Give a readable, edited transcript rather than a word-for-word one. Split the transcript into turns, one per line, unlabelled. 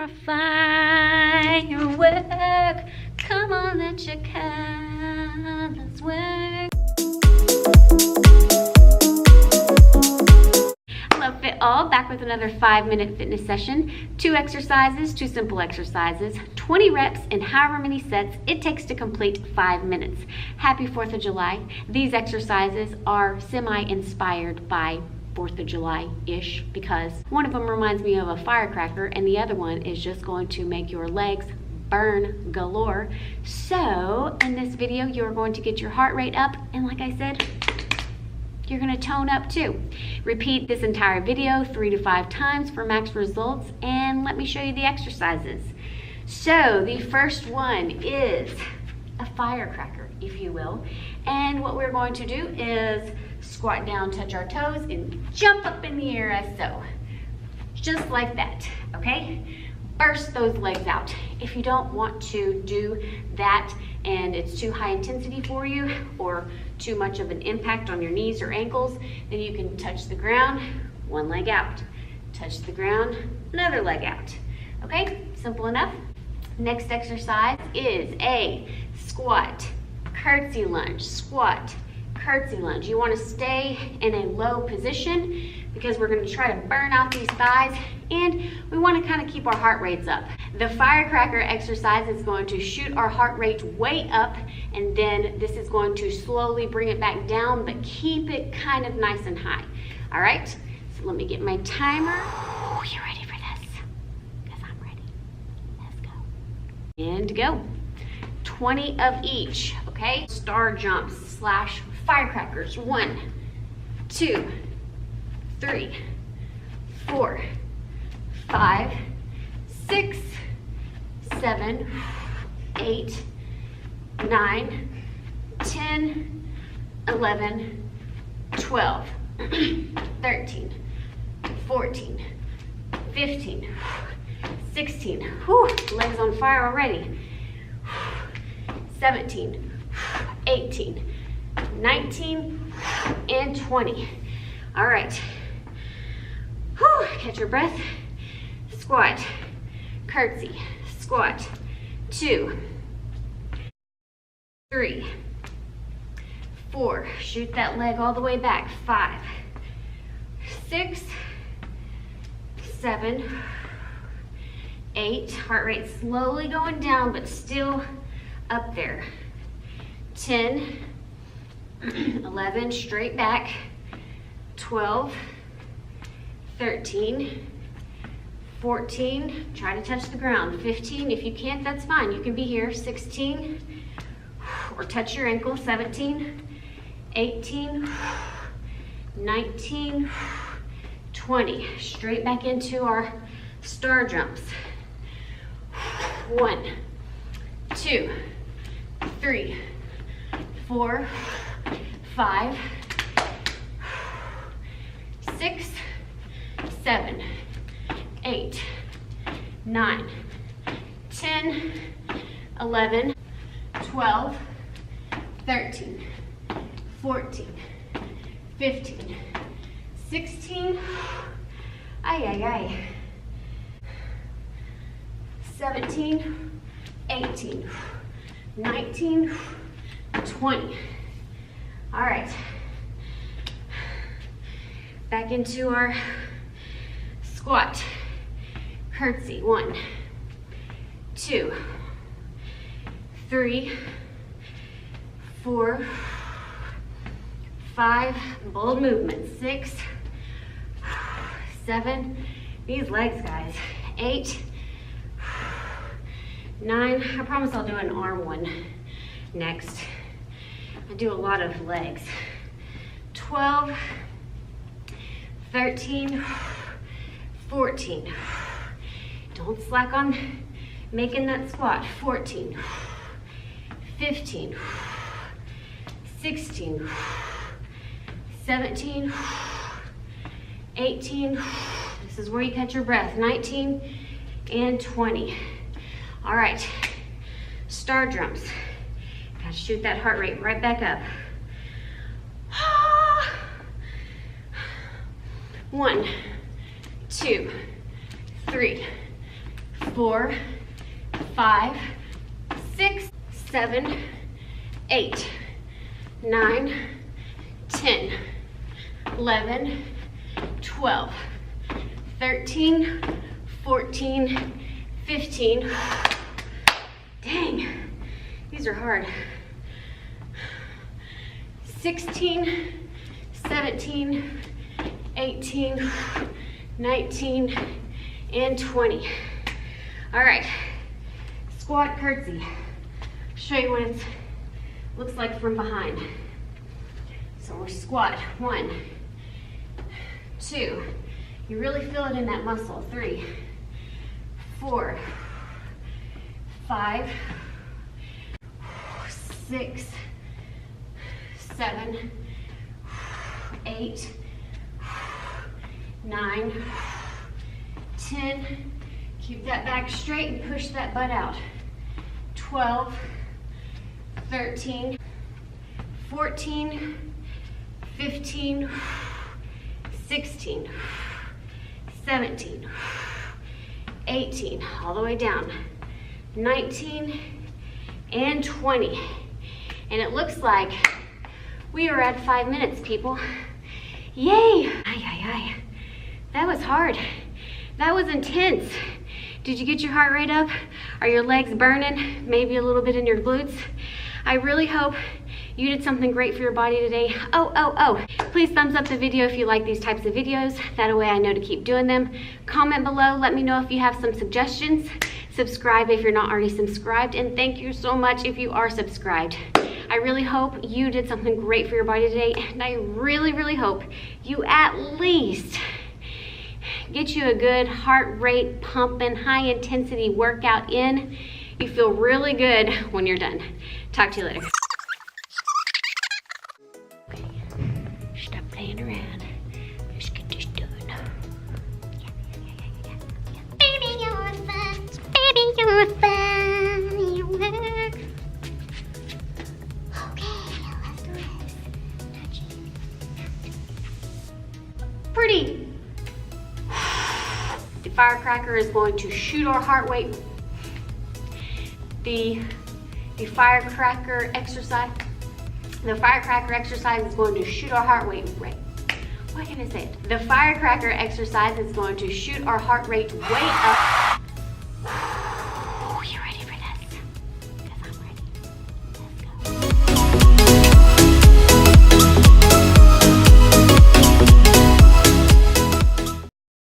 for a firework. Come on, let your colors work. Hello, Fit All, back with another 5-minute fitness session. 2 exercises, 2 simple exercises, 20 reps, and however many sets it takes to complete 5 minutes. Happy 4th of July. These exercises are semi-inspired by 4th of July-ish because one of them reminds me of a firecracker and the other one is just going to make your legs burn galore. So in this video, you're going to get your heart rate up, and like I said, you're going to tone up too. Repeat this entire video 3 to 5 times for max results, and let me show you the exercises. So the first one is a firecracker, if you will, and what we're going to do is squat down, touch our toes, and jump up in the air as so. Just like that, okay? Burst those legs out. If you don't want to do that and it's too high intensity for you or too much of an impact on your knees or ankles, then you can touch the ground, one leg out. Touch the ground, another leg out. Okay, simple enough. Next exercise is a squat, curtsy lunge, squat, curtsy lunge. You want to stay in a low position because we're going to try to burn out these thighs, and we want to kind of keep our heart rates up. The firecracker exercise is going to shoot our heart rate way up, and then this is going to slowly bring it back down, but keep it kind of nice and high. All right, so let me get my timer. Oh, you ready for this? Because I'm ready. Let's go. And go. 20 of each, okay? Star jumps slash firecrackers. 1, 2, 3, 4, 5, 6, 7, 8, 9, 10, 11, 12, 13, 14, 15, 16. Whew, legs on fire already. 17, 18, 19, and 20. All right. Whew, catch your breath. Squat, curtsy, squat. 2, 3, 4. Shoot that leg all the way back. 5, 6, 7, 8. Heart rate slowly going down, but still up there. 10, 11, straight back. 12, 13, 14, try to touch the ground. 15, if you can't, that's fine. You can be here. 16, or touch your ankle. 17, 18, 19, 20. Straight back into our star jumps. 1, 2, 3, 4, 5, 6, 7, 8, 9, 10, 11, 12, 13, 14, 15, 16, 17, 18, 19, 20. All right. Back into our squat, curtsy. 1, 2, 3, 4, 5, bold movement. 6, 7, these legs, guys. 8, 9, I promise I'll do an arm one next. I do a lot of legs. 12, 13, 14. Don't slack on making that squat. 14, 15, 16, 17, 18. This is where you catch your breath. 19 and 20. All right, star jumps. Gotta shoot that heart rate right back up. 1, 2, 3, 4, 5, 6, 7, 8, 9, 10, 11, 12, 13, 14, 15. Dang, these are hard. 16, 17, 18, 19, and 20. All right, squat curtsy. Show you what it looks like from behind. So we're squat, 1, 2. You really feel it in that muscle. 3, 4, 5, 6, 7, 8, 9, 10. Keep that back straight and push that butt out. 12, 13, 14, 15, 16, 17, 18, all the way down, 19, and 20. And it looks like we are at 5 minutes, people. Yay! That was hard. That was intense. Did you get your heart rate up? Are your legs burning? Maybe a little bit in your glutes? I really hope you did something great for your body today. Oh, please thumbs up the video if you like these types of videos. That way I know to keep doing them. Comment below, let me know if you have some suggestions. Subscribe if you're not already subscribed, and thank you so much if you are subscribed. I really hope you did something great for your body today, and I really hope you at least get you a good heart rate pumping, high intensity workout in. You feel really good when you're done. Talk to you later. Okay, stop playing around. Let's get this done. Baby, you're fun. Baby, you're fun. You work. Okay, let's do this. Touch it. Pretty. The firecracker is going to shoot our heart rate. The firecracker exercise. The firecracker exercise is going to shoot our heart rate. Why can't I say it? The firecracker exercise is going to shoot our heart rate way up.